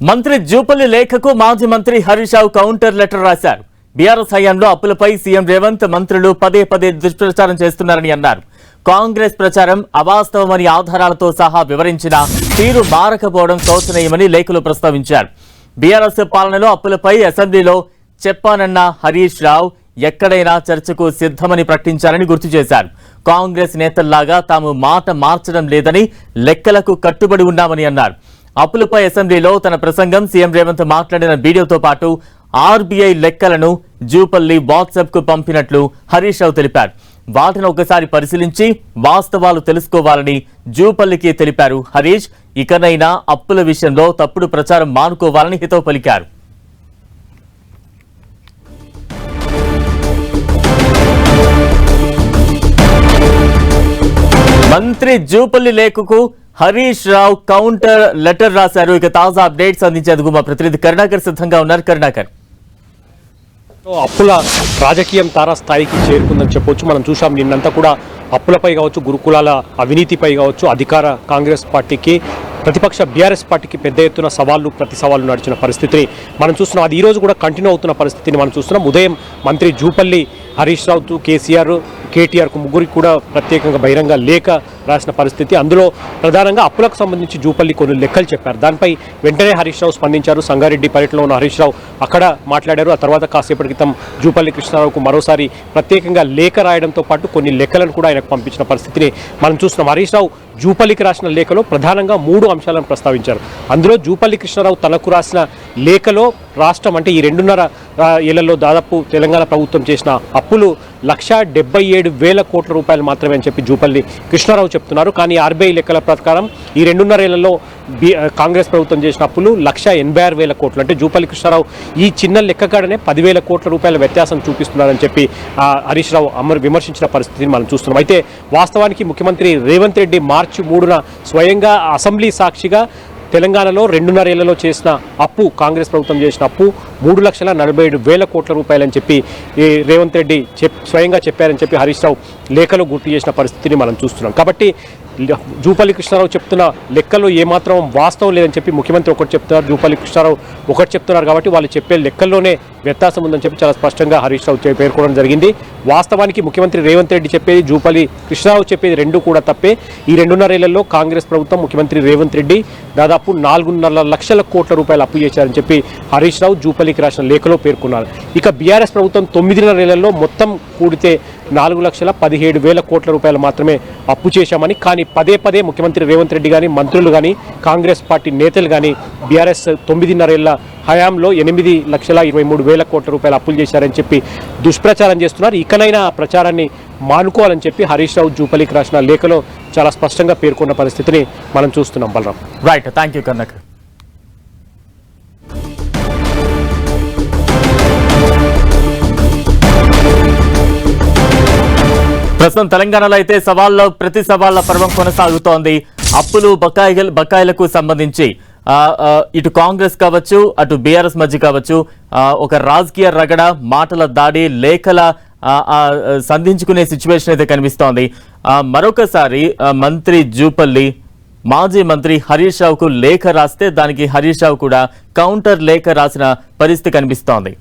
మంత్రి జూపల్లి లేఖకు మాజీ మంత్రి హరీష్ రావు కౌంటర్ లెటర్ రాశారు. బీఆర్ఎస్ హయాంలో అప్పులపై సీఎం రేవంత్ మంత్రులు పదే పదే దుష్ప్రచారం చేస్తున్నారని అన్నారు. కాంగ్రెస్ ప్రచారం అవాస్తవమని ఆధారాలతో సహా వివరించిన తీరు మారకపోవడం శోచనీయమని లేఖలో ప్రస్తావించారు. బీఆర్ఎస్ పాలనలో అప్పులపై అసెంబ్లీలో చెప్పానన్న హరీష్ రావు ఎక్కడైనా చర్చకు సిద్ధమని ప్రకటించారని గుర్తు చేశారు. కాంగ్రెస్ నేతల్లాగా తాము మాట మార్చడం లేదని, లెక్కలకు కట్టుబడి ఉన్నామని అన్నారు. అప్పులపై అసెంబ్లీలో తన ప్రసంగం, సీఎం రేవంత్ మాట్లాడిన వీడియోతో పాటు ఆర్బీఐ లెక్కలను జూపల్లి వాట్సాప్ కు పంపినట్లు హరీష్ రావు తెలిపారు. వాటిని ఒకసారి పరిశీలించి వాస్తవాలు తెలుసుకోవాలని జూపల్లికి తెలిపారు హరీష్. ఇకనైనా అప్పుల విషయంలో తప్పుడు ప్రచారం మానుకోవాలని హితవు పలికారు. మంత్రి జూపల్లి లేఖకు హరీష్ రావు కౌంటర్ లెటర్ రాశారు. ఇక తాజా అప్డేట్స్ అందించేందుకు మా ప్రతినిధి కరుణాకర్ సిద్ధంగా ఉన్నారు. కరుణాకర్, అప్పుల రాజకీయం తారాస్థాయికి చేరుకుందని చెప్పొచ్చు. మనం చూసాం నిన్నంతా కూడా అప్పులపై కావచ్చు, గురుకులాల అవినీతిపై కావచ్చు, అధికార కాంగ్రెస్ పార్టీకి, ప్రతిపక్ష బీఆర్ఎస్ పార్టీకి పెద్ద ఎత్తున ప్రతి సవాళ్లు నడిచిన పరిస్థితిని మనం చూస్తున్నాం. అది ఈరోజు కూడా కంటిన్యూ అవుతున్న పరిస్థితిని మనం చూస్తున్నాం. ఉదయం మంత్రి జూపల్లి హరీష్ రావు, కేసీఆర్, కేటీఆర్కు ముగ్గురికి కూడా ప్రత్యేకంగా బహిరంగ లేఖ రాసిన పరిస్థితి. అందులో ప్రధానంగా అప్పులకు సంబంధించి జూపల్లి కొన్ని లెక్కలు చెప్పారు. దానిపై వెంటనే హరీష్ రావు స్పందించారు. సంగారెడ్డి పర్యటనలో ఉన్న హరీష్ రావు అక్కడ మాట్లాడారు. ఆ తర్వాత కాసేపటి క్రితం జూపల్లి కృష్ణారావుకు మరోసారి ప్రత్యేకంగా లేఖ రాయడంతో పాటు కొన్ని లెక్కలను కూడా ఆయనకు పంపించిన పరిస్థితిని మనం చూస్తున్నాం. హరీష్ రావు జూపల్లికి రాసిన లేఖలో ప్రధానంగా 3 అంశాలను ప్రస్తావించారు. అందులో జూపల్లి కృష్ణారావు తనకు రాసిన లేఖలో రాష్ట్రం అంటే ఈ 2.5 ఏళ్లలో దాదాపు తెలంగాణ ప్రభుత్వం చేసిన అప్పులు 1,77,000 కోట్ల రూపాయలు మాత్రమే అని చెప్పి జూపల్లి కృష్ణారావు చెప్తున్నారు. కానీ ఆర్బీఐ లెక్కల ప్రకారం ఈ 2.5 ఏళ్లలో కాంగ్రెస్ ప్రభుత్వం చేసిన అప్పులు 1,86,000 కోట్లు. అంటే జూపల్లి కృష్ణారావు ఈ చిన్న లెక్కగాడనే 10,000 కోట్ల రూపాయల వ్యత్యాసం చూపిస్తున్నారని చెప్పి హరీష్ రావు విమర్శించిన పరిస్థితిని మనం చూస్తున్నాం. అయితే వాస్తవానికి ముఖ్యమంత్రి రేవంత్ రెడ్డి మార్చి 3న స్వయంగా అసెంబ్లీ సాక్షిగా తెలంగాణలో 2.5 ఏళ్లలో చేసిన అప్పు, కాంగ్రెస్ ప్రభుత్వం చేసిన అప్పు 3,47,000 కోట్ల రూపాయలని చెప్పి రేవంత్ రెడ్డి స్వయంగా చెప్పారని చెప్పి హరీష్ రావు లేఖలో గుర్తు చేసిన పరిస్థితిని మనం చూస్తున్నాం. కాబట్టి జూపల్లి కృష్ణారావు చెప్తున్న లెక్కల్లో ఏమాత్రం వాస్తవం లేదని చెప్పి ముఖ్యమంత్రి ఒకటి చెప్తున్నారు, జూపల్లి కృష్ణారావు ఒకటి చెప్తున్నారు. కాబట్టి వాళ్ళు చెప్పే లెక్కల్లోనే వ్యత్యాసం ఉందని చెప్పి చాలా స్పష్టంగా హరీష్ రావు పేర్కొనడం జరిగింది. వాస్తవానికి ముఖ్యమంత్రి రేవంత్ రెడ్డి చెప్పేది, జూపల్లి కృష్ణారావు చెప్పేది రెండు కూడా తప్పే. ఈ 2.5 ఏళ్లలో కాంగ్రెస్ ప్రభుత్వం, ముఖ్యమంత్రి రేవంత్ రెడ్డి దాదాపు 4.5 లక్షల కోట్ల రూపాయలు అప్పు చేశారని చెప్పి హరీష్ రావు జూపల్లికి రాసిన లేఖలో పేర్కొన్నారు. ఇక బీఆర్ఎస్ ప్రభుత్వం 9.5 ఏళ్లలో మొత్తం కూడితే 4,17,000 కోట్ల రూపాయలు మాత్రమే అప్పు చేశామని, కానీ పదే పదే ముఖ్యమంత్రి రేవంత్ రెడ్డి కానీ, మంత్రులు కానీ, కాంగ్రెస్ పార్టీ నేతలు కానీ బీఆర్ఎస్ 9.5 ఏళ్ల హయాంలో 8,23,000 కోట్ల రూపాయలు అప్పులు చేశారని చెప్పి దుష్ప్రచారం చేస్తున్నారు. ఇకనైనా ప్రచారాన్ని మానుకోవాలని చెప్పి హరీష్ రావు జూపల్లికి రాసిన లేఖలో చాలా స్పష్టంగా పేర్కొన్న పరిస్థితిని మనం చూస్తున్నాం. Balaram, right, thank you Karnakar. ప్రస్తుతం తెలంగాణలో అయితే ప్రతి సవాళ్ల పర్వం కొనసాగుతోంది. అప్పులు, బకాయిలకు సంబంధించి ఇటు కాంగ్రెస్ కావచ్చు, అటు బీఆర్ఎస్ మధ్య కావచ్చు, ఒక రాజకీయ రగడ, మాటల దాడి, లేఖల సంధించుకునే సిచ్యువేషన్ అయితే కనిపిస్తోంది. మరొకసారి మంత్రి జూపల్లి మాజీ మంత్రి హరీష్ రావుకు లేఖ రాస్తే దానికి హరీష్ రావు కూడా కౌంటర్ లేఖ రాసిన పరిస్థితి కనిపిస్తోంది.